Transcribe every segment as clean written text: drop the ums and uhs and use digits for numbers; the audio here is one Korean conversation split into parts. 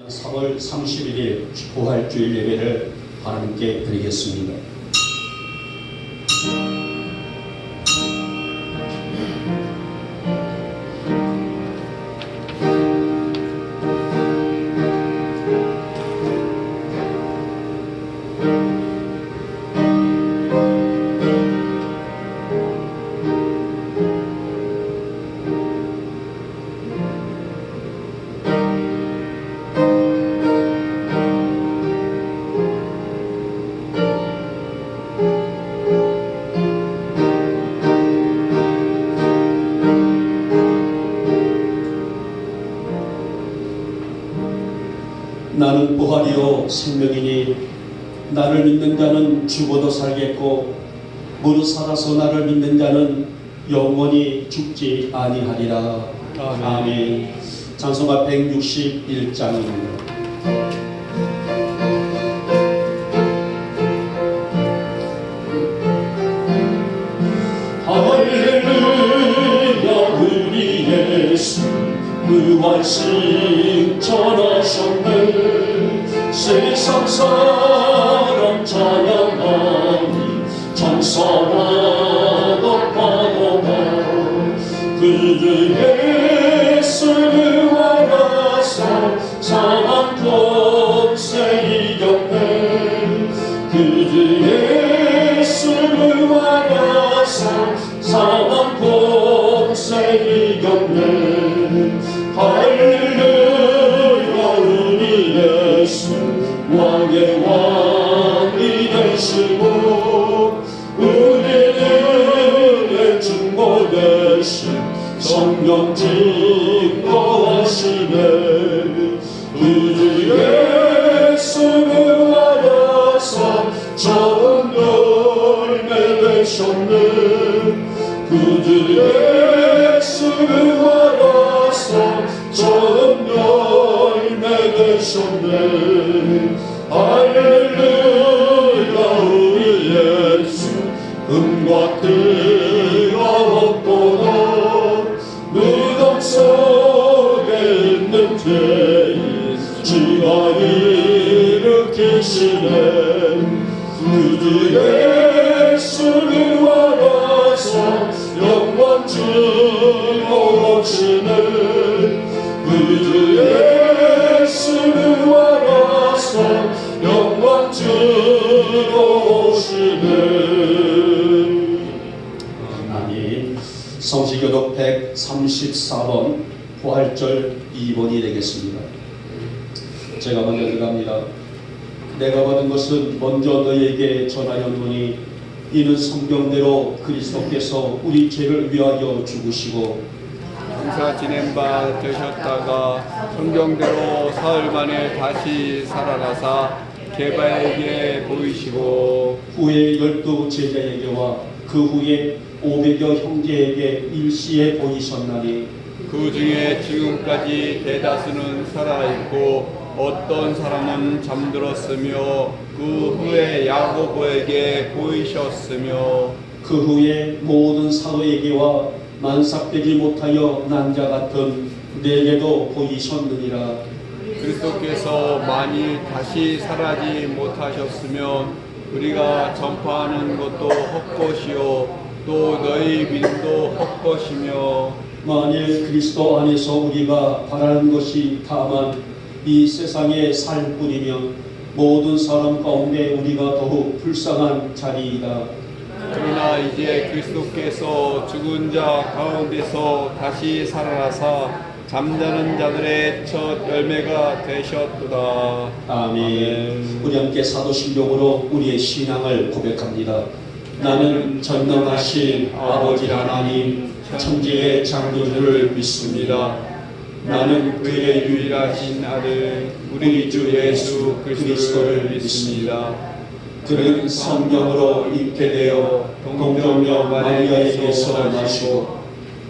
3월 31일 부활주일 예배를 하나님께 드리겠습니다. 나는 부활이요 생명이니 나를 믿는 자는 죽어도 살겠고 무릇 살아서 나를 믿는 자는 영원히 죽지 아니하리라. 아멘. 찬송가 161장입니다. 할렐루야 우리 예수 부활신 전하셨네. 세상 사람 찬양하니 천사마다 바라봐 그들 예수를 알아서 사망 권세 이겼네. 그들 예수를 알아서 사망 권세 이겼네. 할렐루야 우리 예수 왕의 왕이 되시고 우리들의 중보 되신 성령 증거하시네. 그들 예수를 알아서 좋은 열매 되셨네. 그들 예수를 알아서 좋은 열매 되셨네. 할렐루야 우리 예수 음과 뜨가 없도록 무덤 속에 있는 죄인 주가 일으키시네. 그들 예수를 알아서 영원 즐거우시네. 그들 예수를 알아서 영원 즐거우시네. 아멘. 성시교독 134번 부활절 2번이 되겠습니다. 제가 먼저 들어갑니다. 내가 받은 것은 먼저 너희에게 전하였노니 이는 성경대로 그리스도께서 우리 죄를 위하여 죽으시고 장사 지낸 바 되셨다가 성경대로 사흘 만에 다시 살아나사 게바에게 보이시고 후에 12 제자에게와 그 후에 500여 형제에게 일시에 보이셨나니 그 중에 지금까지 대다수는 살아있고 어떤 사람은 잠들었으며 그 후에 야고보에게 보이셨으며 그 후에 모든 사도에게와 만삭되지 못하여 난 자 같은 내게도 보이셨느니라. 그리스도께서 만일 다시 살아지 못하셨으면 우리가 전파하는 것도 헛것이요 또 너희 믿음도 헛것이며 만일 그리스도 안에서 우리가 바라는 것이 다만 이 세상에 살 뿐이면 모든 사람 가운데 우리가 더욱 불쌍한 자리이다. 그러나 이제 그리스도께서 죽은 자 가운데서 다시 살아나사 잠자는 자들의 첫 열매가 되셨도다. 아멘. 우리 함께 사도신경으로 우리의 신앙을 고백합니다. 나는 전능하신 아버지 하나님 천지의 창조주를 믿습니다. 나는 그의 유일하신 아들 우리 주 예수 그리스도를 믿습니다. 그는 성령으로 잉태되어 동정녀 마리아에게서 나시고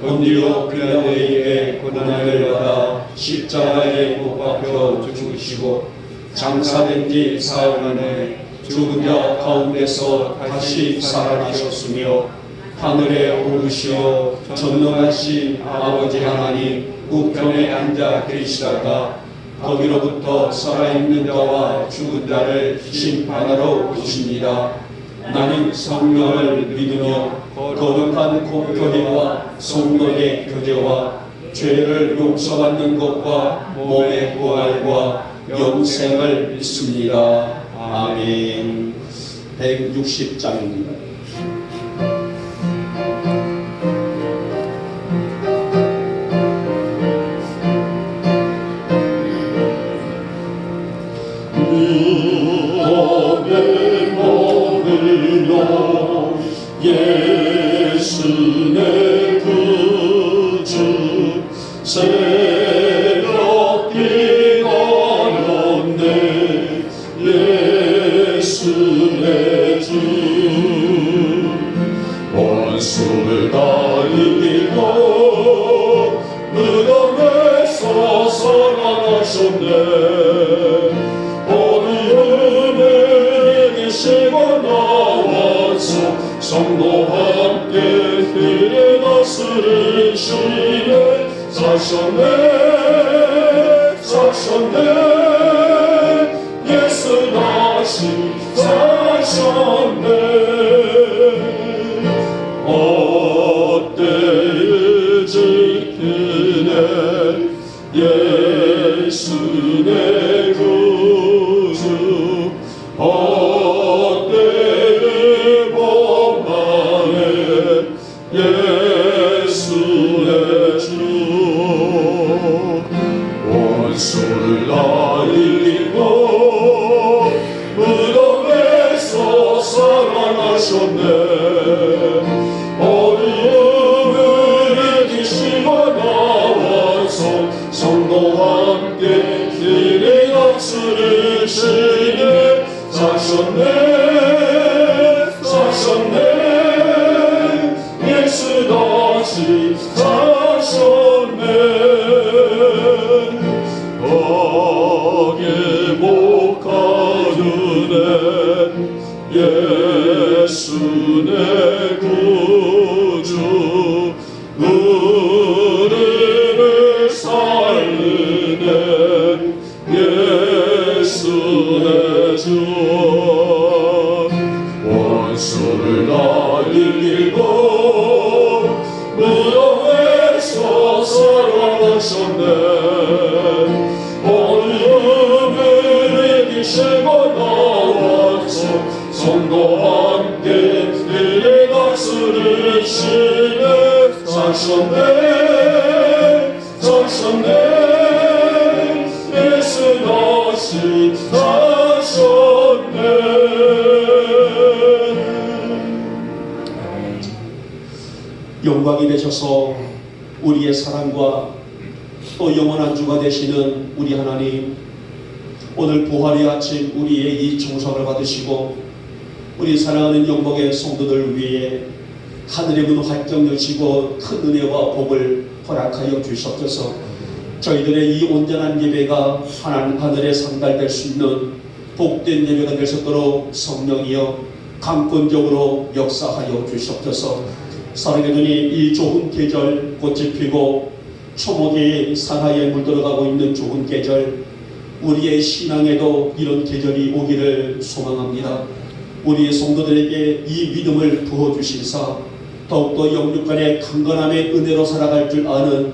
본디오 빌라도에게 고난을 받아 십자가에 못 박혀 죽으시고 장사된 지 사흘 만에 죽은 자 가운데서 다시 살아나셨으며 하늘에 오르시어 전능하신 아버지 하나님 우편에 앉아 계시다가 거기로부터 살아있는 자와 죽은 자를 심판하러 오십니다. 나는 성령을 믿으며 거룩한 공교회와 성도의 교제와 죄를 용서받는 것과 몸의 부활과 영생을 믿습니다. 아멘. 160장입니다. 예수 내 구주 새롭게 나눴네. 예수 내 주 원수를 다 이기고 무덤에서 살아나셨네. 어디에 계시고 나와서 성도와 함께 그의 다스리시네. 사셨네 사셨네. 예수 다시 사셨네. 어때에 지키네. 예수 내 구주 어때에 범하네. 예수 내 주 원수를 다 이기고 무덤에서 살아나셨네. 어디음을 이기시고 나와서 성도와 함께 길에 다스리시네. 사셨네 사셨네. 예수 다시 사셨네. 거기에 못 가두네. 예수 내 구주 우리를 살리네. 예수 내 주 원수를 다 이기고 무덤에서 살아나셨네. 어디음을 이기시고 나와서 성도와 함께 그의 다스리시네. 사셨네 사셨네. 예수 다시 사셨네. 영광이 되셔서 우리의 사랑과 또 영원한 주가 되시는 우리 하나님, 오늘 부활의 아침 우리의 이 정성을 받으시고 우리 사랑하는 영복의 성도들 위해 하늘의 문 활짝 여시고 큰 은혜와 복을 허락하여 주시옵소서. 저희들의 이 온전한 예배가 하나님 하늘에 상달될 수 있는 복된 예배가 될 수 있도록 성령이여 강권적으로 역사하여 주시옵소서. 사랑의 주님, 이 좋은 계절 꽃이 피고 초목이 산하에 물들어가고 있는 좋은 계절, 우리의 신앙에도 이런 계절이 오기를 소망합니다. 우리의 성도들에게 이 믿음을 부어주시사 더욱더 영육간의 강건함의 은혜로 살아갈 줄 아는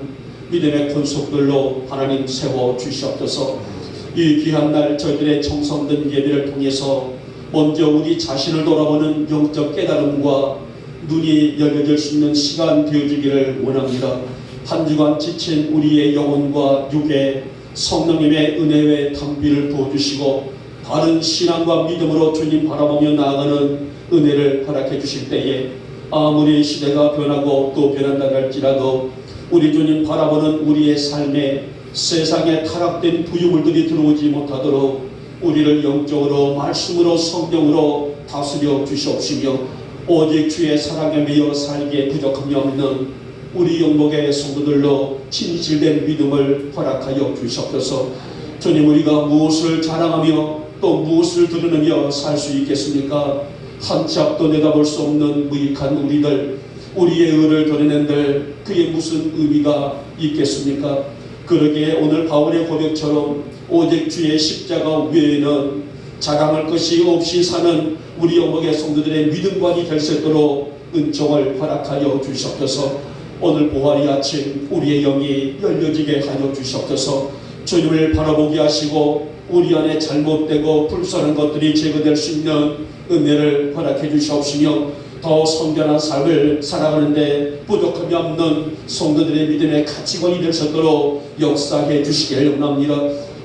믿음의 권속들로 하나님 세워주시옵소서. 이 귀한 날 저희들의 정성된 예배를 통해서 먼저 우리 자신을 돌아보는 영적 깨달음과 눈이 열려질 수 있는 시간 되어주기를 원합니다. 한 주간 지친 우리의 영혼과 육에 성령님의 은혜의 담비를 부어주시고 바른 신앙과 믿음으로 주님 바라보며 나아가는 은혜를 허락해 주실 때에 아무리 시대가 변하고 또 변한다 할지라도 우리 주님 바라보는 우리의 삶에 세상에 타락된 부유물들이 들어오지 못하도록 우리를 영적으로 말씀으로 성령으로 다스려 주시옵시며 오직 주의 사랑에 매여 살기에 부족함이 없는 우리 영목의 성도들로 진실된 믿음을 허락하여 주시옵소서. 주님, 우리가 무엇을 자랑하며 또 무엇을 드러내며 살 수 있겠습니까? 한 치 앞도 내다볼 수 없는 무익한 우리들, 우리의 의를 드러낸들 그게 무슨 의미가 있겠습니까? 그러기에 오늘 바울의 고백처럼 오직 주의 십자가 외에는 자랑할 것이 없이 사는 우리 영목의 성도들의 믿음관이 될 수 있도록 은총을 허락하여 주시옵소서. 오늘 보활의 아침 우리의 영이 열려지게 하여 주시옵소서. 주님을 바라보게 하시고 우리 안에 잘못되고 불순한 것들이 제거될 수 있는 은혜를 허락해 주시옵시며 더 성결한 삶을 살아가는데 부족함이 없는 성도들의 믿음의 가치관이 될 수 있도록 역사해 주시기를 원합니다.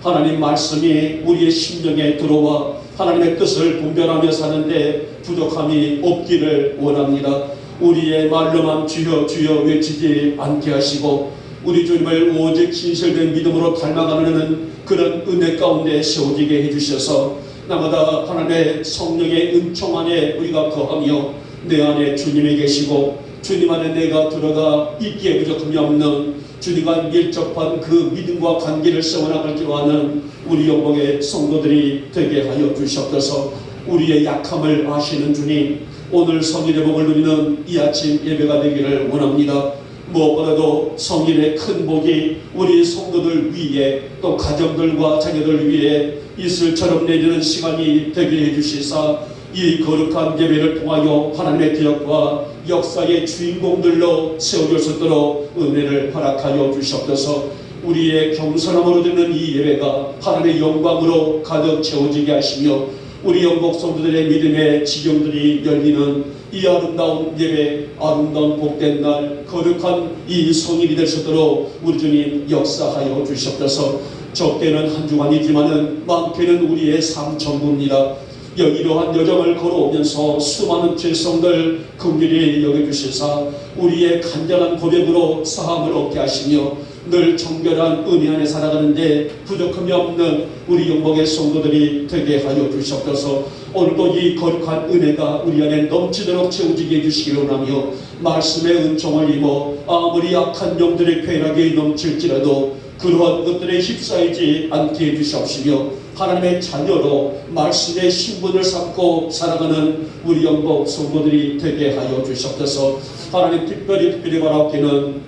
하나님 말씀이 우리의 심령에 들어와 하나님의 뜻을 분별하며 사는데 부족함이 없기를 원합니다. 우리의 말로만 주여 주여 외치지 않게 하시고 우리 주님을 오직 진실된 믿음으로 닮아가는 그런 은혜 가운데 세워지게 해주셔서 나마다 하나님의 성령의 은총 안에 우리가 거하며 내 안에 주님이 계시고 주님 안에 내가 들어가 있기에 부족함이 없는 주님과 밀접한 그 믿음과 관계를 세워나가기로 하는 우리 영광의 성도들이 되게 하여 주시옵소서. 우리의 약함을 아시는 주님, 오늘 성일의 복을 누리는 이 아침 예배가 되기를 원합니다. 무엇보다도 성일의 큰 복이 우리 성도들 위에 또 가정들과 자녀들 위에 이슬처럼 내리는 시간이 되게 해주시사 이 거룩한 예배를 통하여 하나님의 기억과 역사의 주인공들로 세워질 수 있도록 은혜를 허락하여 주시옵소서. 우리의 겸손함으로 드는 이 예배가 하나님의 영광으로 가득 채워지게 하시며 우리 영국 성도들의 믿음의 지경들이 열리는 이 아름다운 예배, 아름다운 복된 날, 거룩한 이 성일이 될 수 있도록 우리 주님 역사하여 주시옵소서. 적게는 한 주간이지만은 많게는 우리의 삶 전부입니다. 이러한 여정을 걸어오면서 수많은 죄성들 긍휼히 여겨주시사 우리의 간절한 고백으로 사함을 얻게 하시며 늘 정결한 은혜 안에 살아가는데 부족함이 없는 우리 영목의 성도들이 되게 하여 주시옵소서. 오늘도 이 거룩한 은혜가 우리 안에 넘치도록 채워지게 해주시기를 원하며 말씀의 은총을 입어 아무리 약한 영들의 쾌락이 넘칠지라도 그러한 것들에 휩싸이지 않게 해주시옵시며 하나님의 자녀로 말씀의 신분을 삼고 살아가는 우리 영복 성도들이 되게 하여 주시옵소서. 하나님 특별히 바라옵기는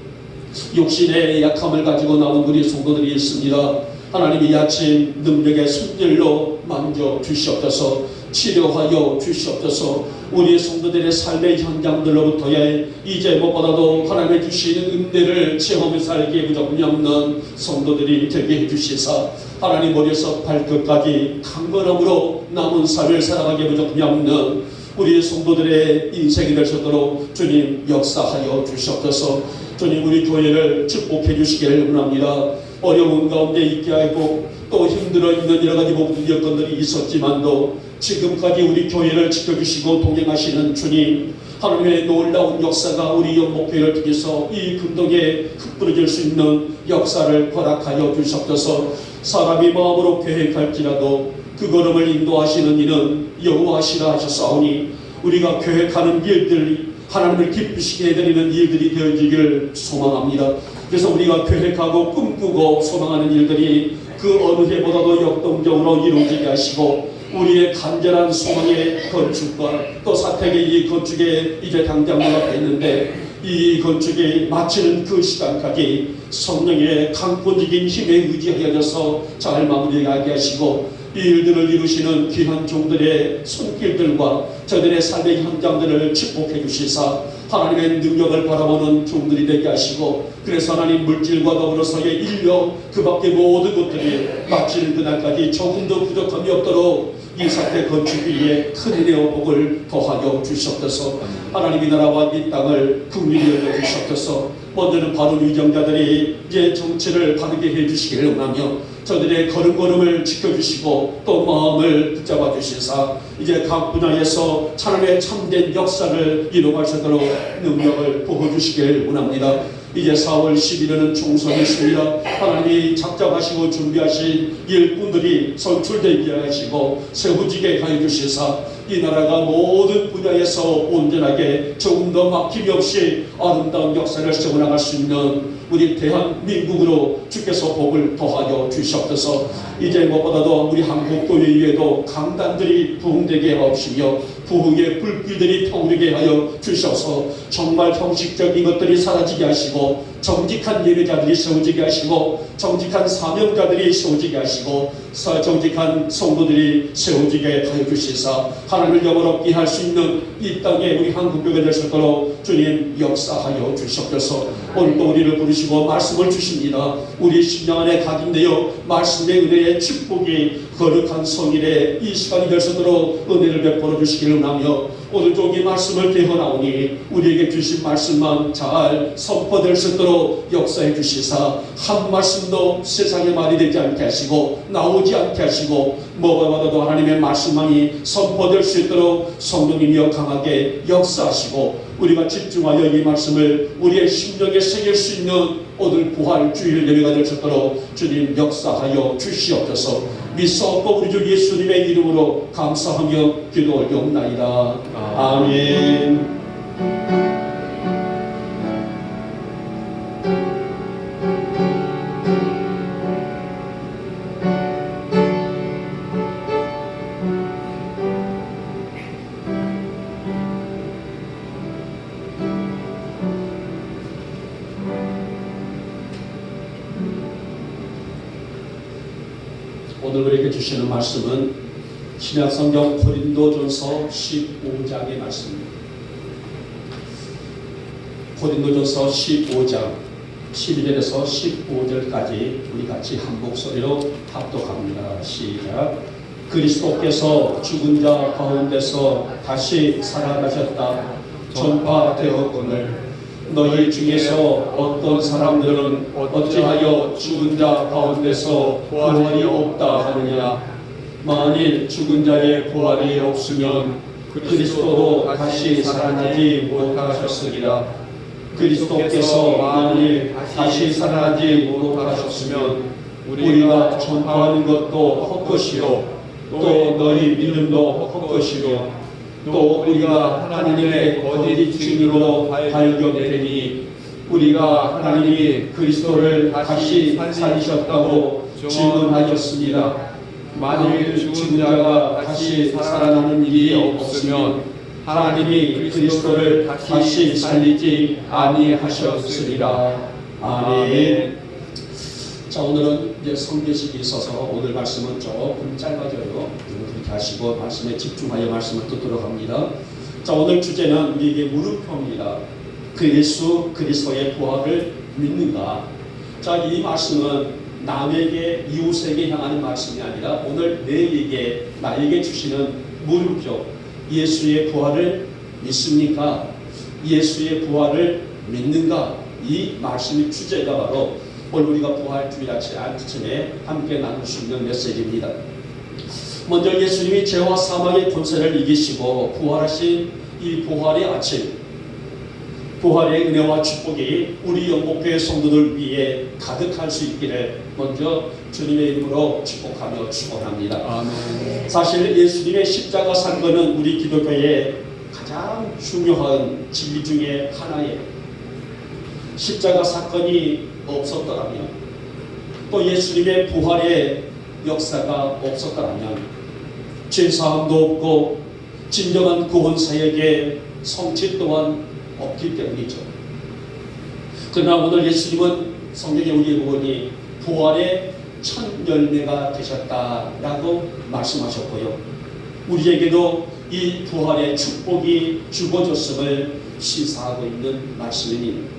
육신의 약함을 가지고 나온 우리 성도들이 있습니다. 하나님 이 아침 능력의 손길로 만져 주시옵소서. 치료하여 주시옵소서. 우리 성도들의 삶의 현장들로부터의 이제 무엇보다도 하나님의 주시는 은혜를 체험해 살기에 부족함이 없는 성도들이 되게 해주시사 하나님 머리에서 발끝까지 강건함으로 남은 삶을 살아가기에 부족함이 없는 우리 성도들의 인생이 될 수 있도록 주님 역사하여 주시옵소서. 주님 우리 교회를 축복해 주시기를 원합니다. 어려운 가운데 있게 하고 또 힘들어 있는 여러 가지 모든 여건들이 있었지만도 지금까지 우리 교회를 지켜주시고 동행하시는 주님, 하나님의 놀라운 역사가 우리 영목교회를 통해서 이 근동에 흩뿌려질 수 있는 역사를 허락하여 주시옵소서. 사람이 마음으로 계획할지라도 그 걸음을 인도하시는 이는 여호와시라 하셨사오니 우리가 계획하는 일들이 하나님을 기쁘시게 해드리는 일들이 되어지기를 소망합니다. 그래서 우리가 계획하고 꿈꾸고 소망하는 일들이 그 어느 해보다도 역동적으로 이루어지게 하시고 우리의 간절한 소망의 건축과 또 사택의 이 건축에 이제 당장 눈앞에 있는데 이 건축이 마치는 그 시간까지 성령의 강권적인 힘에 의지하여져서 잘 마무리하게 하시고 이 일들을 이루시는 귀한 종들의 손길들과 저들의 삶의 현장들을 축복해 주시사 하나님의 능력을 바라보는 종들이 되게 하시고 그래서 하나님 물질과 더불어서의 인력 그 밖의 모든 것들이 마치는 그날까지 조금도 부족함이 없도록 이 사태 건축 위에 큰 은혜와 복을 더하여 주시옵소서. 하나님의 나라와 이 땅을 긍휼히 여겨 주시옵소서. 먼저는 바른 위정자들이 이제 정치를 바르게 해주시기를 원하며 저들의 걸음걸음을 지켜주시고 또 마음을 붙잡아 주시사 이제 각 분야에서 하나님의 참된 역사를 이루어갈 수 있도록 능력을 부어주시기를 원합니다. 이제 4월 11일은 총선이 있습니다. 하나님이 작정하시고 준비하신 일꾼들이 선출되게 하시고 세워지게 하여 주시사 이 나라가 모든 분야에서 온전하게 조금 더 막힘이 없이 아름다운 역사를 세워나갈 수 있는 우리 대한민국으로 주께서 복을 더하여 주시옵소서. 이제 무엇보다도 우리 한국 교회 위에도 강단들이 부흥되게 하옵시며 부흥의 불길들이 타오르게 하여 주셔서 정말 형식적인 것들이 사라지게 하시고 정직한 예배자들이 세워지게 하시고 정직한 사명자들이 세워지게 하시고 정직한 성도들이 세워지게 하여 주시사 하나님을 영원롭게 할 수 있는 이 땅에 우리 한국교회 될 수 있도록 주님 역사하여 주시옵소서. 오늘도 우리를 부르시고 말씀을 주십니다. 우리 심령 안에 각인되어 말씀의 은혜의 축복이 거룩한 성일에 이 시간이 될 수 있도록 은혜를 베풀어 주시기를 원하며 오늘 종이 말씀을 대헌하오니 우리에게 주신 말씀만 잘 선포될 수 있도록 역사해 주시사 한 말씀도 세상의 말이 되지 않게 하시고 나오지 않게 하시고 뭐가 받아도 하나님의 말씀만이 선포될 수 있도록 성령님이여 강하게 역사하시고 우리가 집중하여 이 말씀을 우리의 심령에 새길 수 있는 오늘 부활 주일 예배가 될 수 있도록 주님 역사하여 주시옵소서. 믿사옵고 우리 주 예수님의 이름으로 감사하며 기도 올려옵나이다. 아멘. 오늘 우리에게 주시는 말씀은 신약성경 고린도전서 15장의 말씀입니다. 고린도전서 15장 12절에서 15절까지 우리 같이 한 목소리로 합독합니다. 시작. 그리스도께서 죽은 자 가운데서 다시 살아나셨다 전파되었거늘 너희 중에서 어떤 사람들은 어찌하여 죽은 자 가운데서 부활이 없다 하느냐. 만일 죽은 자의 부활이 없으면 그리스도도 다시 살아나지 못하셨으리라. 그리스도께서 만일 다시 살아나지 못하셨으면 우리가 전파하는 것도 헛것이요 또 너희 믿음도 헛것이요 또 우리가 하나님의 거짓 증인으로 발견되니 우리가 하나님이 그리스도를 다시 살리셨다고 증언하였습니다. 만일 죽은 자가 다시 살아나는 일이 없으면 하나님이 그리스도를 다시 살리지 아니하셨으리라. 아멘. 자, 오늘은 이제 성계식이 있어서 오늘 말씀은 조금 짧아져요. 그렇게 하시고 말씀에 집중하여 말씀을 듣도록 합니다. 자, 오늘 주제는 우리에게 물음표입니다. 그 예수 그리스도의 부활을 믿는가? 자, 이 말씀은 남에게 이웃에게 향하는 말씀이 아니라 오늘 내에게 나에게 주시는 물음표. 예수의 부활을 믿습니까? 예수의 부활을 믿는가? 이 말씀의 주제가 바로 오늘 우리가 부활주일 아침에 함께 나눌 수 있는 메시지입니다. 먼저 예수님이 죄와 사망의 권세를 이기시고 부활하신 이 부활의 아침, 부활의 은혜와 축복이 우리 영복교회 성도들 위해 가득할 수 있기를 먼저 주님의 이름으로 축복하며 축원합니다. 아멘. 사실 예수님의 십자가 사건은 우리 기독교의 가장 중요한 진리 중에 하나예요. 십자가 사건이 없었더라면 또 예수님의 부활의 역사가 없었더라면 죄사함도 없고 진정한 구원 사역의 성취 또한 없기 때문이죠. 그러나 오늘 예수님은 성경에 우리에게 보니 부활의 첫 열매가 되셨다라고 말씀하셨고요. 우리에게도 이 부활의 축복이 주어졌음을 시사하고 있는 말씀입니다.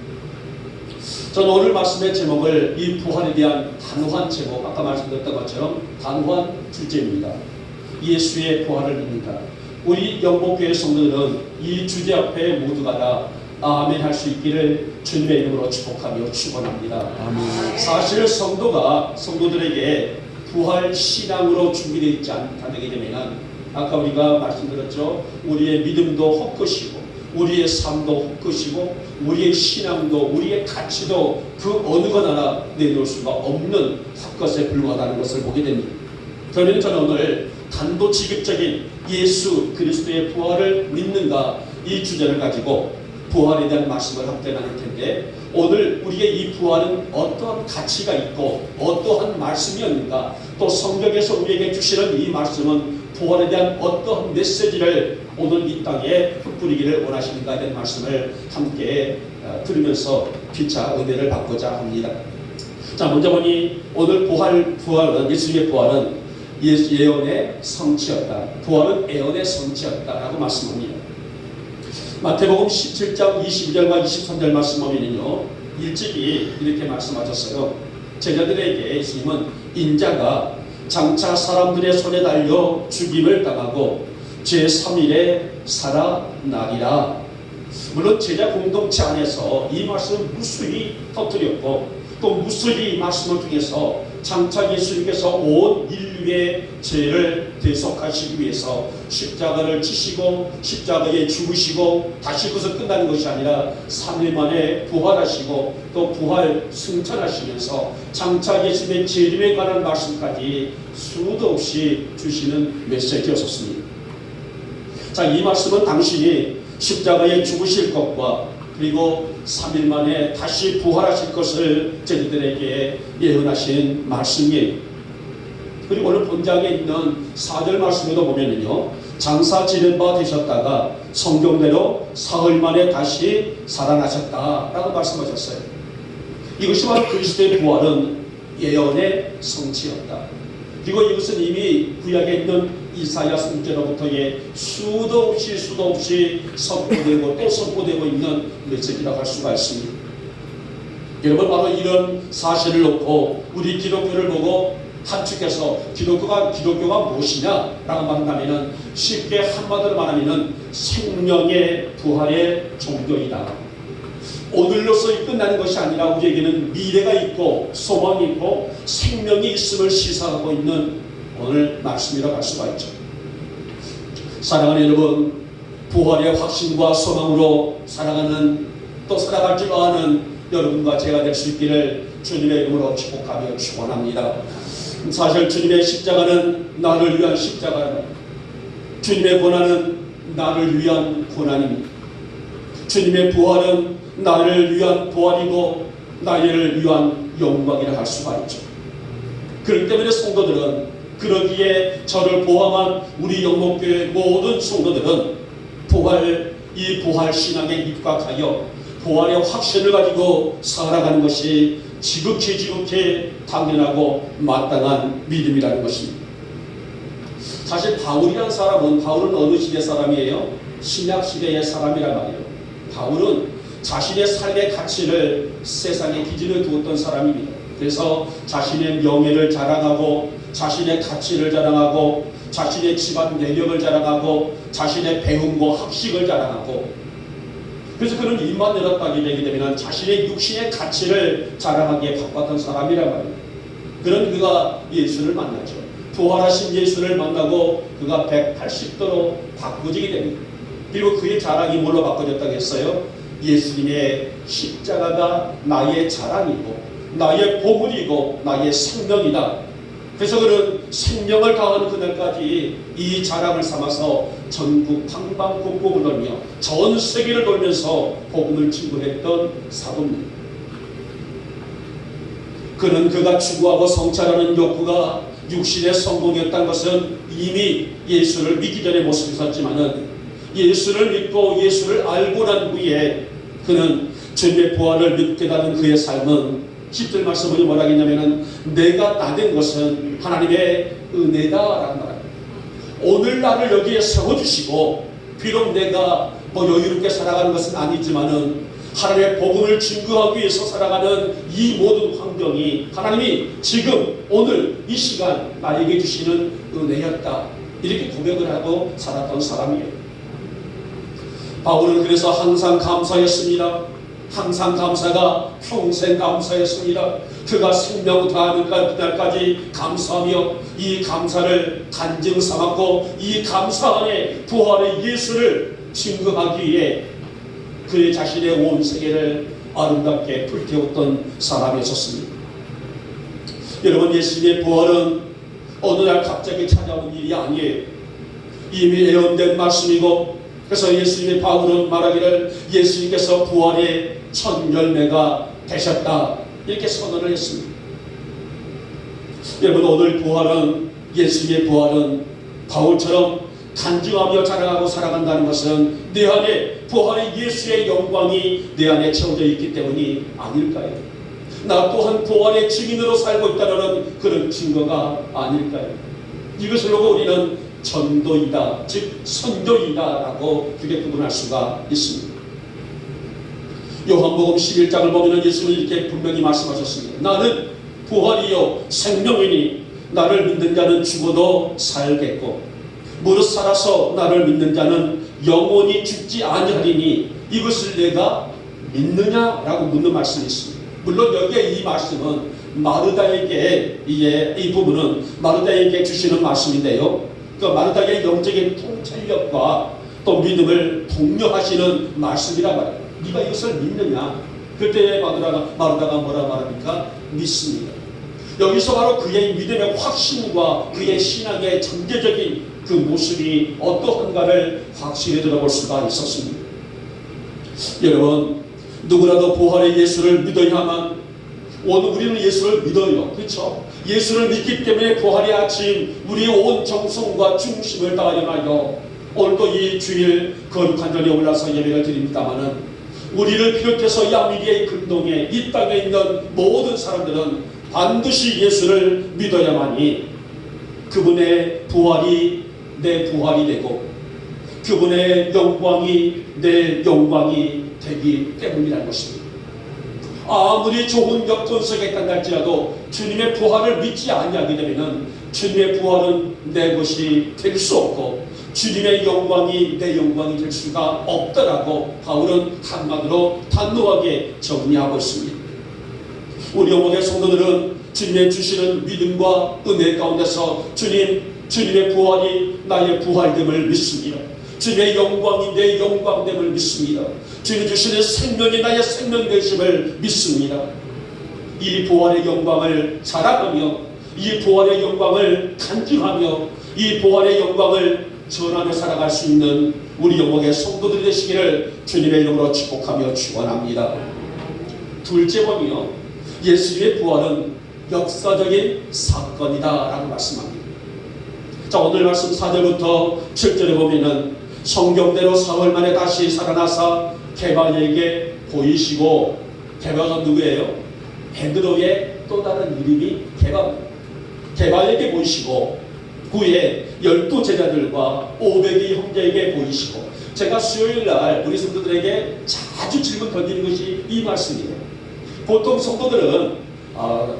저는 오늘 말씀의 제목을 이 부활에 대한 단호한 제목, 아까 말씀드렸던 것처럼 단호한 주제입니다. 예수의 부활을 믿는다. 우리 영복교회 성도들은 이 주제 앞에 모두가 다 아멘 할 수 있기를 주님의 이름으로 축복하며 축원합니다. 아멘. 사실 성도들에게 부활 신앙으로 준비되어 있지 않다는 게 되면 아까 우리가 말씀드렸죠. 우리의 믿음도 헛것이고 우리의 삶도 헛것이고 우리의 신앙도 우리의 가치도 그 어느 것 하나 내놓을 수가 없는 헛것에 불과하다는 것을 보게 됩니다. 그러면 저는 오늘 단도직입적인 예수 그리스도의 부활을 믿는가 이 주제를 가지고 부활에 대한 말씀을 함께 나눌 텐데, 오늘 우리의 이 부활은 어떠한 가치가 있고 어떠한 말씀이었는가, 또 성경에서 우리에게 주시는 이 말씀은 부활에 대한 어떠한 메시지를 오늘 이 땅에 뿌리기를 원하시는가에 대한 말씀을 함께 들으면서 피차 은혜를 받고자 합니다. 자, 먼저 보니 오늘 부활은, 예수님의 부활은 예언의 성취였다. 부활은 예언의 성취였다라고 말씀합니다. 마태복음 17장 22절과 23절 말씀 보면요, 일찍이 이렇게 말씀하셨어요. 제자들에게 예수님은 인자가 장차 사람들의 손에 달려 죽임을 당하고 제3일에 살아나리라. 물론 제자 공동체 안에서 이 말씀을 무수히 터뜨렸고, 또 무수히 이 말씀을 통해서 장차 예수님께서 온 인류의 죄를 대속하시기 위해서 십자가를 지시고 십자가에 죽으시고 다시 그것을 끝나는 것이 아니라 3일 만에 부활하시고 또 부활 승천하시면서 장차 예수님의 재림에 관한 말씀까지 수도 없이 주시는 메시지였었습니다. 자, 이 말씀은 당신이 십자가에 죽으실 것과 그리고 3일 만에 다시 부활하실 것을 제자들에게 예언하신 말씀이에요. 그리고 오늘 본장에 있는 4절 말씀에도 보면은요, 장사 지낸 바 되셨다가 성경대로 사흘 만에 다시 살아나셨다라고 말씀하셨어요. 이것이 바로 그리스도의 부활은 예언의 성취였다. 그리고 이것은 이미 구약에 있는 이사야 선지자로부터의 수도 없이 선포되고 또 선포되고 있는 메시지라고 할 수가 있습니다. 여러분, 바로 이런 사실을 놓고 우리 기독교를 보고 한축해서 기독교가 무엇이냐라고 말한다면 쉽게 한마디로 말하면 생명의 부활의 종교이다. 오늘로서 끝나는 것이 아니라 우리에게는 미래가 있고 소망이 있고 생명이 있음을 시사하고 있는 오늘 말씀이라고 할 수가 있죠. 사랑하는 여러분, 부활의 확신과 소망으로 살아가는, 또 살아갈 줄 아는 여러분과 제가 될 수 있기를 주님의 이름으로 축복하며 축원합니다. 사실 주님의 십자가는 나를 위한 십자가입니다. 주님의 고난은 나를 위한 고난입니다. 주님의 부활은 나를 위한 부활이고 나를 위한 영광이라 할 수가 있죠. 그렇기 때문에 성도들은, 그러기에 저를 포함한 우리 영목교회 모든 성도들은 이 부활 신앙에 입각하여 부활의 확신을 가지고 살아가는 것이 지극히 당연하고 마땅한 믿음이라는 것입니다. 사실 바울은 어느 시대 사람이에요? 신약 시대의 사람이란 말이에요. 바울은 자신의 삶의 가치를 세상에 기준을 두었던 사람입니다. 그래서 자신의 명예를 자랑하고 자신의 가치를 자랑하고 자신의 집안 내력을 자랑하고 자신의 배움과 학식을 자랑하고, 그래서 그는 입만 열었다기 되게 되면 자신의 육신의 가치를 자랑하기에 바빴던 사람이란 말이에요. 그런 그가 예수를 만나죠. 부활하신 예수를 만나고 그가 180도로 바꾸지게 됩니다. 그리고 그의 자랑이 뭘로 바꿔졌다고 했어요? 예수님의 십자가가 나의 자랑이고 나의 보물이고 나의 생명이다. 그래서 그는 생명을 다하는 그날까지 이 자랑을 삼아서 전국 방방곡곡을 돌며 전 세계를 돌면서 복음을 증거했던 사도입니다. 그는 그가 추구하고 성찰하는 욕구가 육신의 성공이었다는 것은 이미 예수를 믿기 전에 모습이 있었지만은, 예수를 믿고 예수를 알고 난 후에 그는 주님의 부활을 믿게 되는 그의 삶은 10절 말씀을 뭐라 했냐면은, 내가 나된 것은 하나님의 은혜다라는 말입니다. 오늘 나를 여기에 세워주시고, 비록 내가 여유롭게 살아가는 것은 아니지만은 하나님의 복음을 증거하기 위해서 살아가는 이 모든 환경이 하나님이 지금 오늘 이 시간 나에게 주시는 은혜였다, 이렇게 고백을 하고 살았던 사람이에요. 바울은 그래서 항상 감사했습니다. 항상 감사가 평생 감사했습니다. 그가 생명 다하는 그날까지 감사하며 이 감사를 간증 삼았고, 이 감사 안에 부활의 예수를 증거하기 위해 그의 자신의 온 세계를 아름답게 불태웠던 사람이었습니다. 여러분, 예수님의 부활은 어느 날 갑자기 찾아온 일이 아니에요. 이미 예언된 말씀이고 그래서 예수님의 바울은 말하기를 예수님께서 부활의 첫 열매가 되셨다 이렇게 선언을 했습니다. 여러분, 오늘 부활은, 예수님의 부활은 바울처럼 간증하며 자랑하고 살아간다는 것은 내 안에 부활의 예수의 영광이 내 안에 채워져 있기 때문이 아닐까요? 나 또한 부활의 증인으로 살고 있다는 그런 증거가 아닐까요? 이것을 보고 우리는 전도이다, 즉 선교이다라고 크게 구분할 수가 있습니다. 요한복음 11장을 보면 예수님은 이렇게 분명히 말씀하셨습니다. 나는 부활이요 생명이니 나를 믿는 자는 죽어도 살겠고 무릇 살아서 나를 믿는 자는 영원히 죽지 아니하리니 이것을 내가 믿느냐라고 묻는 말씀이 있습니다. 물론 여기에 이 말씀은 마르다에게 이 부분은 마르다에게 주시는 말씀인데요. 그 마르다의 영적인 통찰력과 또 믿음을 독려하시는 말씀이라 말이에요. 네가 이것을 믿느냐? 그때 마르다가 뭐라 말합니까? 믿습니다. 여기서 바로 그의 믿음의 확신과 그의 신앙의 전개적인 그 모습이 어떠한가를 확실히 들어볼 수가 있었습니다. 여러분, 누구라도 부활의 예수를 믿어야만, 오늘 우리는 예수를 믿어요. 그렇죠? 예수를 믿기 때문에 부활의 아침 우리의 온 정성과 중심을 다하여 오늘도 이 주일 거룩한 전에 올라서 예배를 드립니다마는 우리를 비롯해서 야미리의 근동에 이 땅에 있는 모든 사람들은 반드시 예수를 믿어야만이 그분의 부활이 내 부활이 되고 그분의 영광이 내 영광이 되기 때문이라는 것입니다. 아무리 좋은 여건 속에 있다 할지라도 주님의 부활을 믿지 아니하게 되면 주님의 부활은 내 것이 될 수 없고 주님의 영광이 내 영광이 될 수가 없다라고 바울은 한마디로 단호하게 정리하고 있습니다. 우리 영혼의 성도들은 주님의 주시는 믿음과 은혜 가운데서 주님의 부활이 나의 부활됨을 믿습니다. 주님의 영광이 내 영광됨을 믿습니다. 주님 주시는 생명이 나의 생명 되심을 믿습니다. 이 부활의 영광을 자랑하며 이 부활의 영광을 간증하며 이 부활의 영광을 전하며 살아갈 수 있는 우리 영혼의 성도들이 되시기를 주님의 이름으로 축복하며 축원합니다. 둘째 번이요, 예수님의 부활은 역사적인 사건이다라고 말씀합니다. 자, 오늘 말씀 4절부터 7절에 보면은 성경대로 사흘 만에 다시 살아나사 게바에게 보이시고, 게바가 누구예요? 베드로의 또 다른 이름이 게바입니다. 게바에게 보이시고 후에 12제자들과 500의 형제에게 보이시고, 제가 수요일날 우리 성도들에게 자주 질문 던지는 것이 이 말씀이에요. 보통 성도들은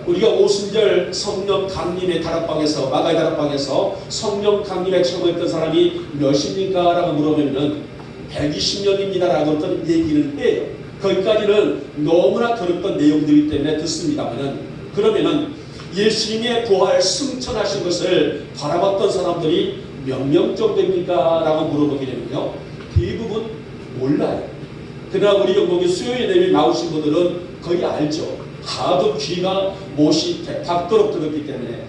우리가 오순절 성령 강림의 다락방에서, 마가의 다락방에서 성령 강림에 체험했던 사람이 몇입니까? 라고 물어보면 120명입니다 라고 어떤 얘기를 해요. 거기까지는 너무나 들었던 내용들이기 때문에 듣습니다만은, 그러면은 예수님의 부활 승천하신 것을 바라봤던 사람들이 몇 명 정도입니까? 라고 물어보게 되면요, 대부분 몰라요. 그러나 우리 영국의 수요일 예배 나오신 분들은 거의 알죠. 하도 귀가 못이 닿도록 들었기 때문에.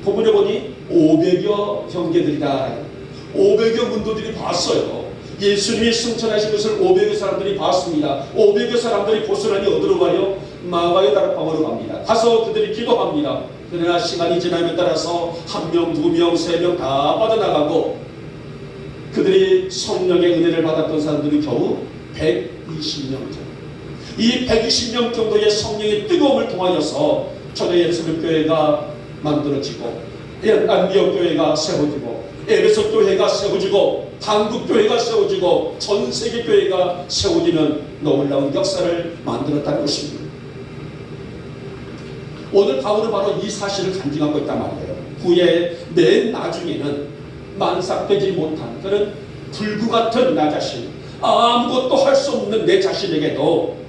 본문에 보니 500여 형제들이다. 500여 문도들이 봤어요. 예수님이 승천하신 것을 500여 사람들이 봤습니다. 500여 사람들이 고스란히 어디로 가요? 마가의 다락방으로 갑니다. 가서 그들이 기도합니다. 그러나 시간이 지남에 따라서 1명, 2명, 3명 다 빠져나가고 그들이 성령의 은혜를 받았던 사람들이 겨우 120명 정도. 이 120명 정도의 성령의 뜨거움을 통하여서 초대 예루살렘 교회가 만들어지고, 안디옥 교회가 세워지고, 에베소 교회가 세워지고, 한국 교회가 세워지고, 전 세계 교회가 세워지는 놀라운 역사를 만들었다는 것입니다. 오늘 바울은 바로 이 사실을 간증하고 있단 말이에요. 후에 맨 나중에는 만삭되지 못한 그런 불구 같은 나 자신, 아무것도 할 수 없는 내 자신에게도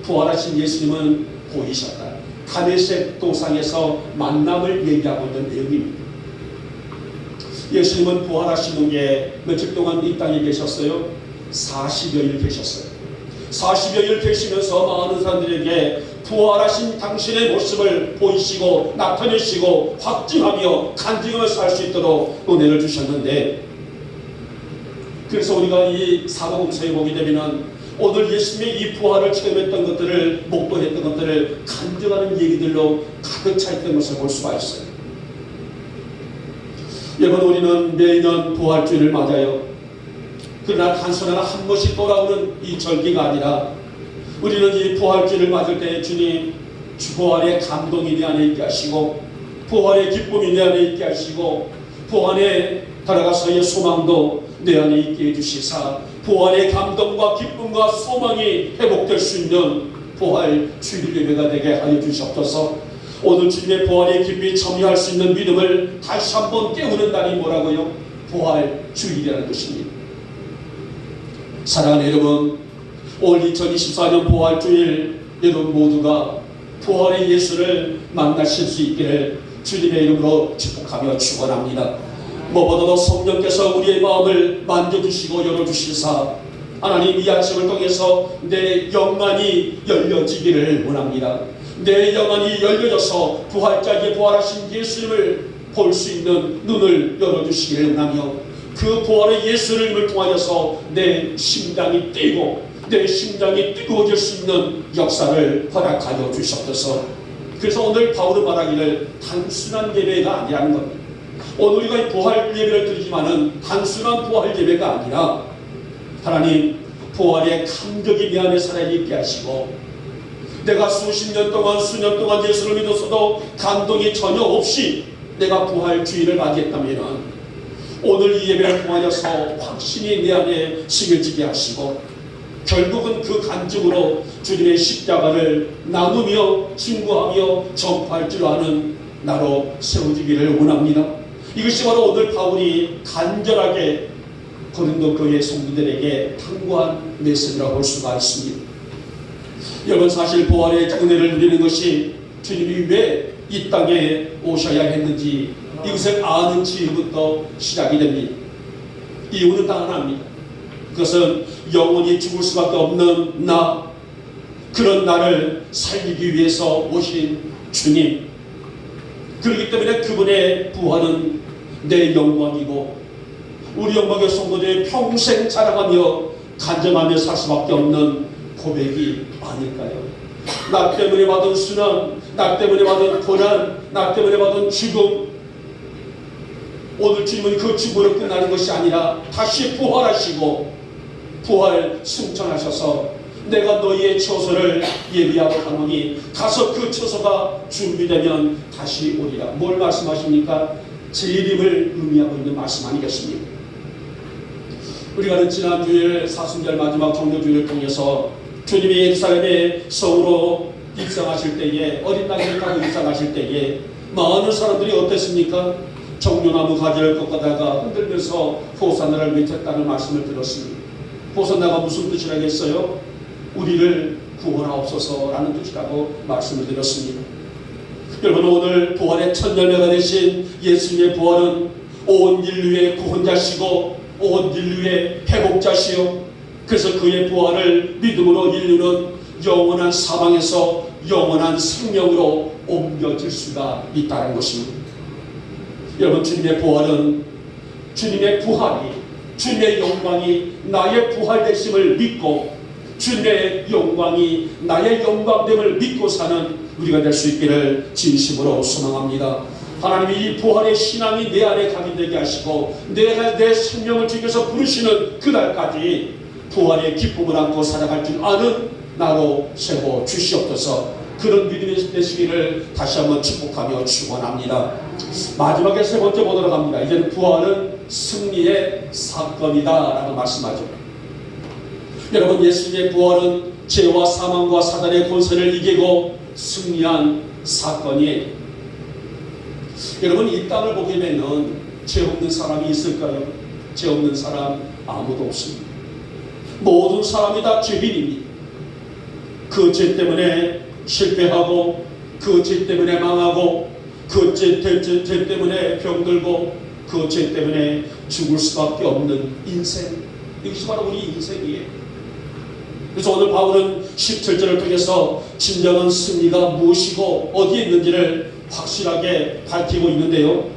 부활하신 예수님은 보이셨다. 가네셋 동상에서 만남을 얘기하고 있는 내용입니다. 예수님은 부활하신 후에 며칠 동안 이 땅에 계셨어요? 40여일 계셨어요. 40여일 계시면서 많은 사람들에게 부활하신 당신의 모습을 보이시고 나타내시고 확증하며 간증하면서 할 수 있도록 은혜를 주셨는데, 그래서 우리가 이 사복음서에 보게 되면은 오늘 예수님의 이 부활을 체험했던 것들을, 목도했던 것들을 간증하는 얘기들로 가득 차 있던 것을 볼 수가 있어요. 여러분, 우리는 매년 부활주일을 맞아요. 그러나 단순한 한 번씩 돌아오는 이 절기가 아니라 우리는 이 부활주일을 맞을 때 주님, 부활의 감동이 내 안에 있게 하시고, 부활의 기쁨이 내 안에 있게 하시고, 부활의 달아가서의 소망도 내 안에 있게 해주시사, 부활의 감동과 기쁨과 소망이 회복될 수 있는 부활 주일 예배가 되게 하여 주시옵소서. 오늘 주님의 부활의 기쁨이 참여할 수 있는 믿음을 다시 한번 깨우는 날이 뭐라고요? 부활 주일이라는 것입니다. 사랑하는 여러분, 올 2024년 부활 주일 여러분 모두가 부활의 예수를 만나실 수 있기를 주님의 이름으로 축복하며 축원합니다. 무엇보다도 성령께서 우리의 마음을 만져주시고 열어주시사 하나님 이 아침을 통해서 내 영안이 열려지기를 원합니다. 내 영안이 열려져서 부활자에게 부활하신 예수님을 볼 수 있는 눈을 열어주시기를 원하며, 그 부활의 예수님을 통하여서 내 심장이 뛰고 내 심장이 뜨거워질 수 있는 역사를 허락하여 주시옵소서. 그래서 오늘 바울은 말하기를 단순한 예배가 아니라는 겁니다. 오늘 우리가 부활 예배를 드리지만은 단순한 부활 예배가 아니라 하나님 부활의 감격이 내 안에 살아있게 하시고, 내가 수십 년 동안 수년 동안 예수를 믿었어도 감동이 전혀 없이 내가 부활 주일을 맞이했다면 오늘 이 예배를 통하여서 확신이 내 안에 심겨지게 하시고, 결국은 그 간증으로 주님의 십자가를 나누며 증거하며 전파할 줄 아는 나로 세워지기를 원합니다. 이것이 바로 오늘 바울이 간절하게 고린도 교회 성도들에게 당부한 메시지라고 볼 수가 있습니다. 여러분, 사실 부활의 은혜를 누리는 것이 주님이 왜 이 땅에 오셔야 했는지 이것을 아는 지금부터 시작이 됩니다. 이유는 당연합니다. 그것은 영원히 죽을 수밖에 없는 나, 그런 나를 살리기 위해서 오신 주님, 그렇기 때문에 그분의 부활은 내 영광이고 우리 영광의 성도들이 평생 자랑하며 간증하며 살 수밖에 없는 고백이 아닐까요? 나 때문에 받은 수난, 나 때문에 받은 고난, 나 때문에 받은 죽음, 오늘 주님은 그 죽음으로 끝나는 것이 아니라 다시 부활하시고 부활 승천하셔서 내가 너희의 처소를 예비하고 가노니 가서 그 처소가 준비되면 다시 오리라. 뭘 말씀하십니까? 재림을 의미하고 있는 말씀 아니겠습니까? 우리가 지난 주일 사순절 마지막 종료주일을 통해서 주님이 예루살렘의 성으로 입성하실 때에, 어린 나귀를 타고 입성하실 때에 많은 사람들이 어땠습니까? 종려나무 가지를 꺾다가 흔들면서 호산나를 외쳤다는 말씀을 들었습니다. 호산나가 무슨 뜻이라겠어요? 우리를 구원하옵소서라는 뜻이라고 말씀을 드렸습니다. 여러분, 오늘 부활의 첫 열매가 되신 예수님의 부활은 온 인류의 구원자시고 온 인류의 회복자시요, 그래서 그의 부활을 믿음으로 인류는 영원한 사망에서 영원한 생명으로 옮겨질 수가 있다는 것입니다. 여러분, 주님의 부활은, 주님의 부활이, 주님의 영광이 나의 부활되심을 믿고 주님의 영광이 나의 영광됨을 믿고 사는 우리가 될 수 있기를 진심으로 소망합니다. 하나님이 이 부활의 신앙이 내 안에 각인되게 하시고 내 생명을 주께서 부르시는 그날까지 부활의 기쁨을 안고 살아갈 줄 아는 나로 세워 주시옵소서. 그런 믿음이 되시기를 다시 한번 축복하며 축원합니다. 마지막에 세 번째 보도록 합니다. 이제는 부활은 승리의 사건이다 라고 말씀하죠. 여러분, 예수님의 부활은 죄와 사망과 사단의 권세를 이기고 승리한 사건이에요. 여러분, 이 땅을 보게 되면 죄 없는 사람이 있을까요? 죄 없는 사람 아무도 없습니다. 모든 사람이 다 죄인입니다. 그 죄 때문에 실패하고, 그 죄 때문에 망하고, 그 죄 때문에 병들고, 그 죄 때문에 죽을 수밖에 없는 인생, 이것이 바로 우리 인생이에요. 그래서 오늘 바울은 17절을 통해서 진정한 승리가 무엇이고 어디에 있는지를 확실하게 밝히고 있는데요,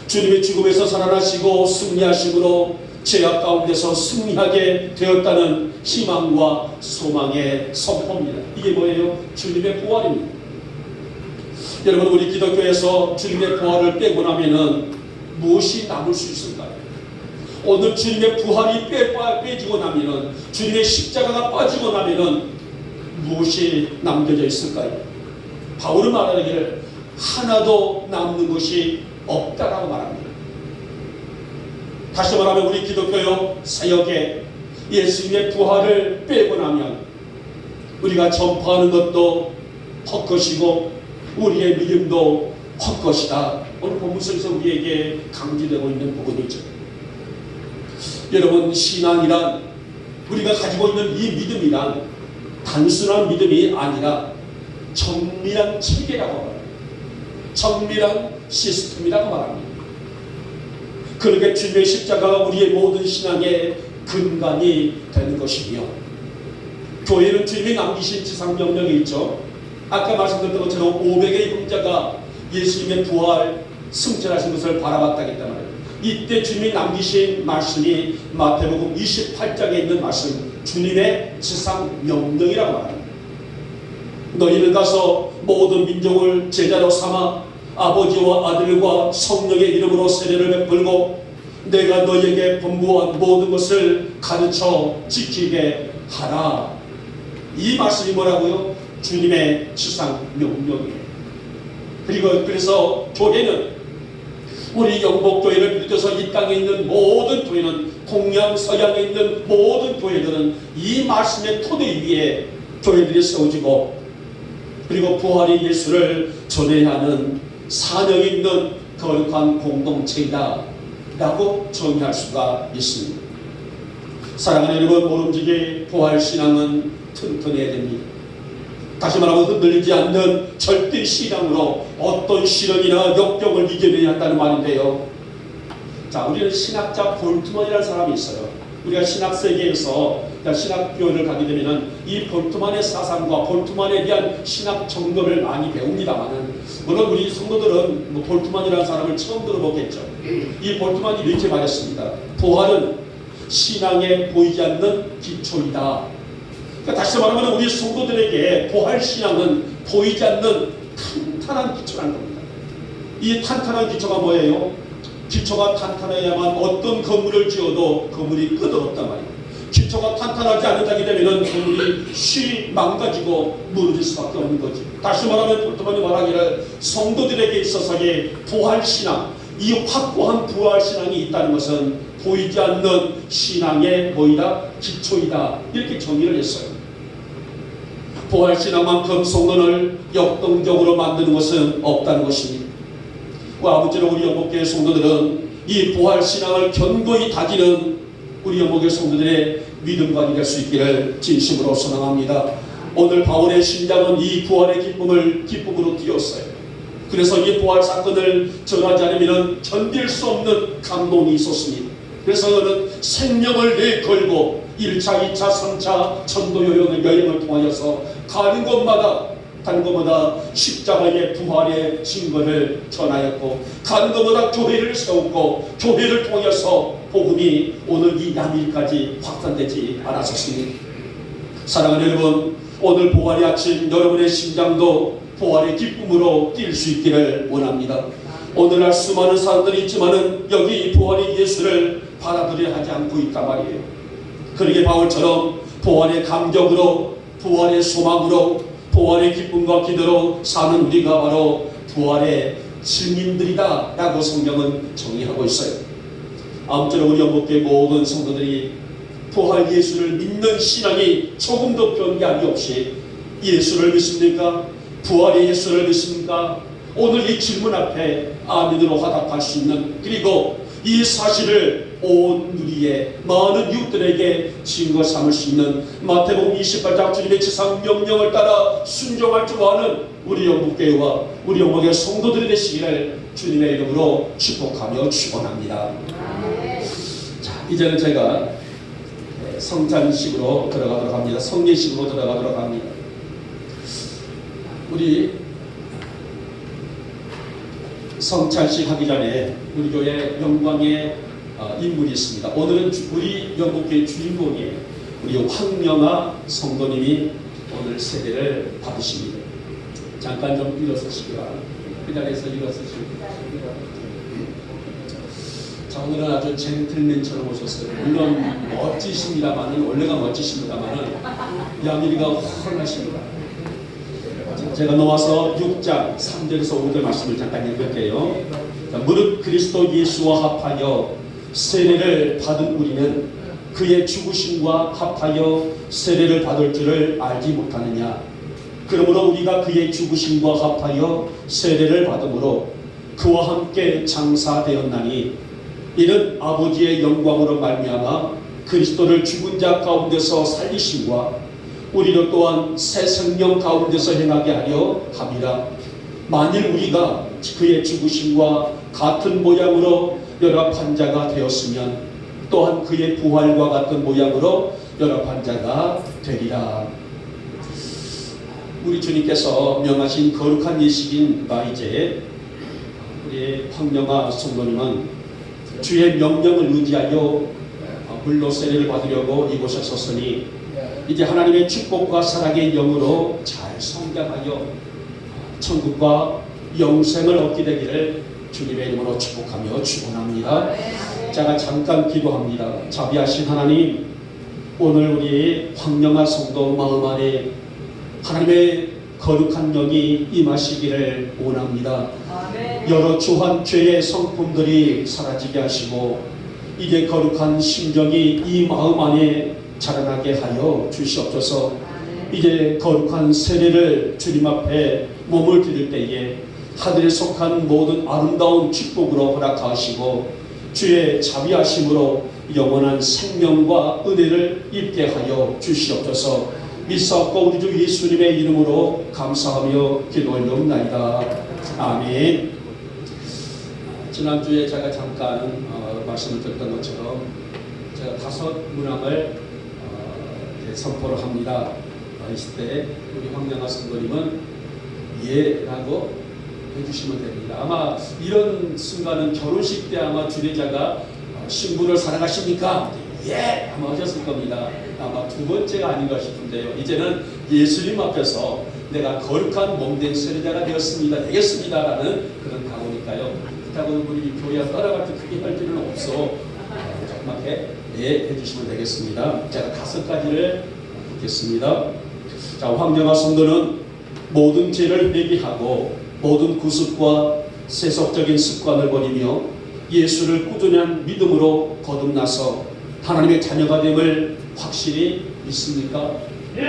주님의 죽음에서 살아나시고 승리하심으로 죄악 가운데서 승리하게 되었다는 희망과 소망의 선포입니다. 이게 뭐예요? 주님의 부활입니다. 여러분, 우리 기독교에서 주님의 부활을 빼고 나면은 무엇이 남을 수 있을까요? 오늘 주님의 부활이 빼지고 나면은, 주님의 십자가가 빠지고 나면은 무엇이 남겨져 있을까요? 바울은 말하기를 하나도 남는 것이 없다라고 말합니다. 다시 말하면 우리 기독교 사역에 예수님의 부활을 빼고 나면 우리가 전파하는 것도 헛것이고 우리의 믿음도 헛것이다. 오늘 본문에서 우리에게 강조되고 있는 부분이죠. 여러분, 신앙이란, 우리가 가지고 있는 이 믿음이란 단순한 믿음이 아니라 정밀한 체계라고 말합니다. 정밀한 시스템이라고 말합니다. 그렇게 주님의 십자가가 우리의 모든 신앙의 근간이 되는 것이며, 교회는 주님이 남기신 지상명령이 있죠. 아까 말씀드렸던 것처럼 500의 형제가 예수님의 부활 승천하신 것을 바라봤다기 때문에 이때 주님이 남기신 말씀이 마태복음 28장에 있는 말씀, 주님의 지상명령이라고 말합니다. 너희는 가서 모든 민족을 제자로 삼아 아버지와 아들과 성령의 이름으로 세례를 베풀고 내가 너희에게 분부한 모든 것을 가르쳐 지키게 하라. 이 말씀이 뭐라고요? 주님의 지상명령이에요. 그래서 교회는, 우리 영복교회를 비롯해서 이 땅에 있는 모든 교회는, 동양 서양에 있는 모든 교회들은 이 말씀의 토대 위에 교회들이 세워지고, 그리고 부활의 예수를 전해야 하는 사명이 있는 거룩한 공동체이다 라고 정의할 수가 있습니다. 사랑하는 여러분, 모름지기 부활신앙은 튼튼해야 됩니다. 다시 말하면 흔들리지 않는 절대 신앙으로 어떤 시련이나 역경을 이겨내야 한다는 말인데요. 자, 우리는 신학자 볼트만이라는 사람이 있어요. 우리가 신학세계에서 신학교를 가게 되면은 이 볼트만의 사상과 볼트만에 대한 신학 정도를 많이 배웁니다만은, 물론 우리 성도들은 볼트만이라는 사람을 처음 들어보겠죠. 이 볼트만이 이렇게 말했습니다. 부활은 신앙에 보이지 않는 기초이다. 그러니까 다시 말하면 우리 성도들에게 부활 신앙은 보이지 않는 탄탄한 기초라는 겁니다. 이 탄탄한 기초가 뭐예요? 기초가 탄탄해야만 어떤 건물을 지어도 건물이 끄덕없단 말이에요. 기초가 탄탄하지 않는다게 되면 건물이 쉬 망가지고 무너질 수밖에 없는 거지. 다시 말하면 볼트만이 말하기를 성도들에게 있어서의 부활신앙, 이 확고한 부활신앙이 있다는 것은 보이지 않는 신앙의 뭐이다? 기초이다. 이렇게 정의를 했어요. 부활신앙만큼 성도를 역동적으로 만드는 것은 없다는 것입니다. 아무쪼록 우리 영복교회 성도들은 이 부활신앙을 견고히 다지는 우리 영복교회 성도들의 믿음관이 될 수 있기를 진심으로 소망합니다. 오늘 바울의 심장은 이 부활의 기쁨으로 뛰었어요. 그래서 이 부활 사건을 전하지 않으면 견딜 수 없는 감동이 있었습니다. 그래서 그는 생명을 내걸고 1차, 2차, 3차 전도 여행을 통하여서 가는 곳마다 십자가의 부활의 증거를 전하였고, 가는 곳마다 교회를 세웠고, 교회를 통해서 복음이 오늘 이 남일까지 확산되지 않았었습니다. 사랑하는 여러분, 오늘 부활의 아침 여러분의 심장도 부활의 기쁨으로 뛸 수 있기를 원합니다. 오늘날 수많은 사람들이 있지만은 여기 부활의 예수를 받아들여 하지 않고 있단 말이에요. 그러게 바울처럼 부활의 감격으로, 부활의 소망으로, 부활의 기쁨과 기도로 사는 우리가 바로 부활의 증인들이다 라고 성경은 정의하고 있어요. 아무쪼록 우리 영복교회 모든 성도들이 부활 예수를 믿는 신앙이 조금도 변함이 없이, 예수를 믿습니까? 부활의 예수를 믿습니까? 오늘 이 질문 앞에 아멘으로 화답할 수 있는, 그리고 이 사실을 온 우리의 많은 이웃들에게 증거 삼을 수 있는 마태복음 28장 주님의 지상명령을 따라 순종할 줄 아는 우리 영복교회와 우리 영복의 성도들이 되시기를 주님의 이름으로 축복하며 축원합니다. 자, 이제는 제가 성찬식으로 들어가도록 합니다. 성례식으로 들어가도록 합니다. 우리 성찬식 하기 전에 우리 교회 영광의 인물이 있습니다. 오늘은 우리 영국교회 주인공이에요. 우리 황영아 성도님이 오늘 세례를 받으십니다. 잠깐 좀 일어서시기 바랍니다. 그 자리에서 일어서시기 바랍니다. 자, 오늘은 아주 젠틀맨처럼 오셨어요. 물론 멋지십니다만은, 원래가 멋지십니다만은 야미리가 훤하십니다. 제가 넘어와서 6장 3절에서 5절 말씀을 잠깐 읽을게요. 자, 무릇 그리스도 예수와 합하여 세례를 받은 우리는 그의 죽으심과 합하여 세례를 받을 줄을 알지 못하느냐. 그러므로 우리가 그의 죽으심과 합하여 세례를 받음으로 그와 함께 장사되었나니 이는 아버지의 영광으로 말미암아 그리스도를 죽은 자 가운데서 살리심과 우리도 또한 새 생명 가운데서 행하게 하려 함이라. 만일 우리가 그의 죽으심과 같은 모양으로 연합한 자가 되었으면 또한 그의 부활과 같은 모양으로 연합한 자가 되리라. 우리 주님께서 명하신 거룩한 예식인 이제 우리 황영아 성도님은 주의 명령을 의지하여 물로 세례를 받으려고 이곳에 섰으니 이제 하나님의 축복과 사랑의 영으로 잘 성장하여 천국과 영생을 얻게 되기를 주님의 이름으로 축복하며 축원합니다. 제가 잠깐 기도합니다. 자비하신 하나님, 오늘 우리 황영아 성도 마음 안에 하나님의 거룩한 영이 임하시기를 원합니다. 여러 주한 죄의 성품들이 사라지게 하시고 이제 거룩한 심정이 이 마음 안에 자라나게 하여 주시옵소서. 이제 거룩한 세례를 주님 앞에 몸을 드릴 때에 하늘에 속한 모든 아름다운 축복으로 허락하시고 주의 자비하심으로 영원한 생명과 은혜를 입게 하여 주시옵소서. 믿사옵고 우리 주 예수님의 이름으로 감사하며 기도 올려옵나이다. 아멘. 지난주에 제가 잠깐 말씀을 드렸던 것처럼 제가 5 문항을 선포를 합니다. 있을 때 우리 황영아 성도님은 예라고 해주시면 됩니다. 아마 이런 순간은 결혼식 때 아마 주례자가 신부를 사랑하십니까? 예! 아마 하셨을 겁니다. 아마 2번째가 아닌가 싶은데요. 이제는 예수님 앞에서 내가 거룩한 몸된 세례자가 되겠습니다 라는 그런 각오니까요. 그렇다고 우리 교회와 따라갈 때 크게 할 필요는 없어. 조그맣게 예 해주시면 되겠습니다. 제가 5가지를 묻겠습니다. 자, 황영아 성도는 모든 죄를 회개하고 모든 구습과 세속적인 습관을 버리며 예수를 꾸준한 믿음으로 거듭나서 하나님의 자녀가 됨을 확실히 믿습니까? 예!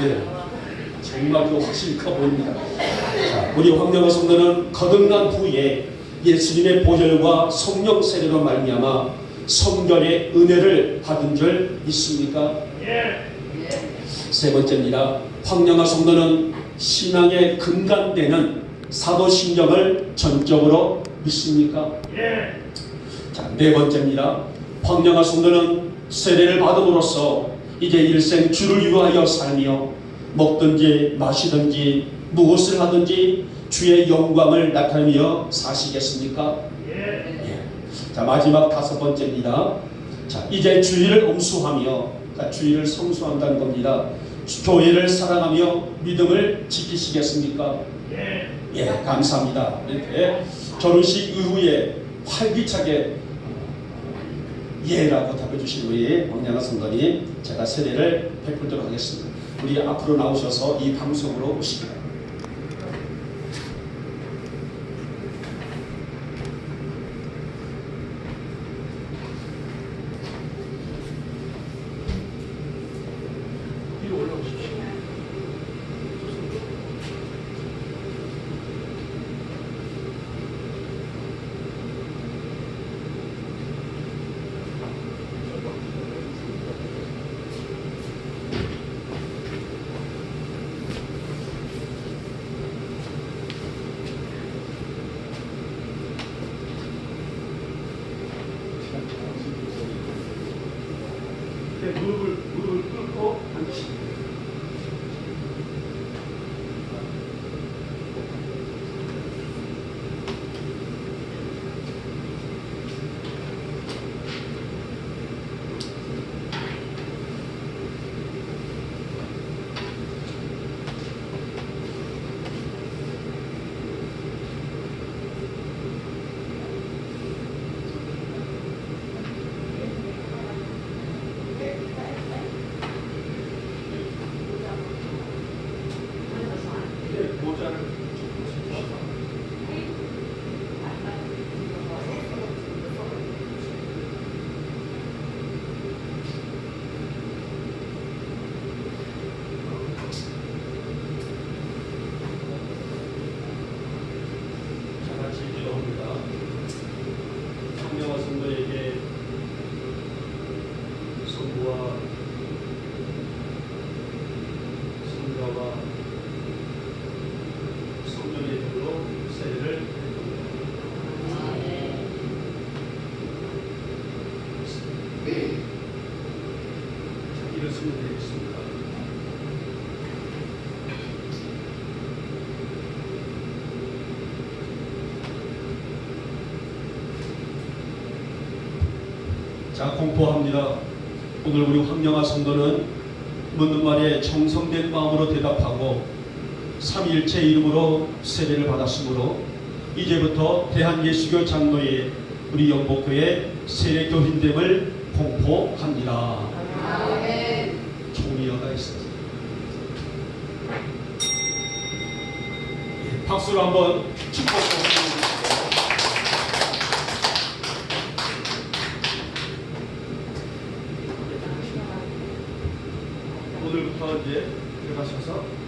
네. 정말 그 확실히 커 보입니다. 자, 우리 황영아 성도는 거듭난 후에 예수님의 보혈과 성령 세례로 말미암아 성결의 은혜를 받은 줄 믿습니까? 예. 3번째입니다. 황영아 성도는 신앙의 근간되는 사도신경을 전적으로 믿습니까? 예. 자, 4번째입니다. 황영아 성도는 세례를 받음으로써 이제 일생 주를 위하여 살며 먹든지 마시든지 무엇을 하든지 주의 영광을 나타내며 사시겠습니까? 예. 자, 마지막 5번째입니다. 자, 이제 주의를 엄수하며, 그러니까 주의를 성수한다는 겁니다. 교회를 사랑하며 믿음을 지키시겠습니까? 예, 감사합니다. 이렇게 결혼식 이후에 활기차게 예라고 답해주신 우리 황영아 성도님, 제가 세례를 베풀도록 하겠습니다. 우리 앞으로 나오셔서 이 방송으로 오시기 바랍니다. 무릎을 꿇고 앉으십니다. 말씀을 드리겠습니다. 자, 공포합니다. 오늘 우리 황영아 성도는 묻는 말에 정성된 마음으로 대답하고 삼위일체 이름으로 세례를 받았으므로 이제부터 대한예수교 장로의 우리 영복교회 세례교인됨을 공포합니다. 아멘. 종이어가 있습니다. 예, 박수로 한번 축복합니다. 오늘부터 이제 들어가셔서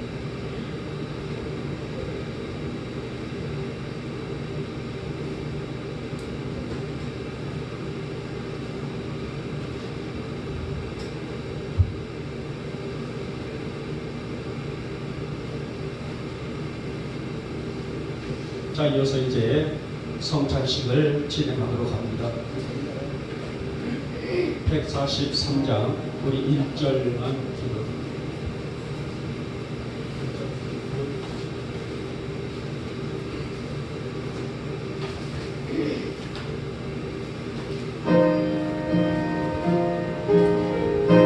자, 이어서 이제 성찬식을 진행하도록 합니다. 143장 우리 1절만 기록.